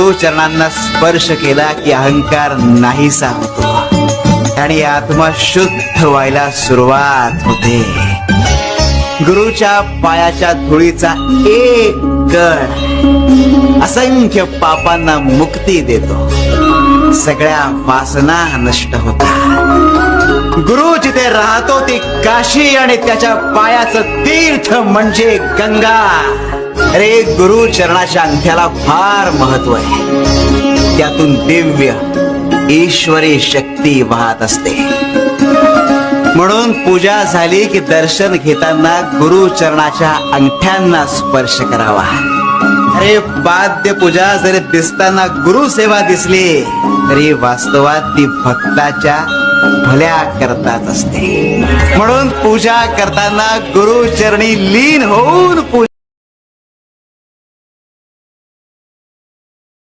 गुरुचरणांना स्पर्श केला की अहंकार नाहीसा होतो आणि आत्मा शुद्ध व्हायला सुरुवात होते. गुरुच्या पायाच्या धुळीचा एक कण असंख्य पापांना मुक्ती देतो. सगळ्या वासना नष्ट होतात. गुरु जिथे राहतो ती काशी आणि त्याच्या पायाचं तीर्थ म्हणजे गंगा. अरे गुरु चरणाच्या अंगठ्याला फार महत्व आहे. त्यातून दिव्य ईश्वरी शक्ती वाहत असते. म्हणून पूजा झाली की दर्शन घेताना गुरु चरणाच्या अंगठ्यांना स्पर्श करावा. अरे वाद्य पूजा जरी दिसताना गुरु सेवा दिसली तरी वास्तवात ती भक्ताच्या भल्या करताच असते. म्हणून पूजा करताना गुरु चरणी लीन होऊन पूजा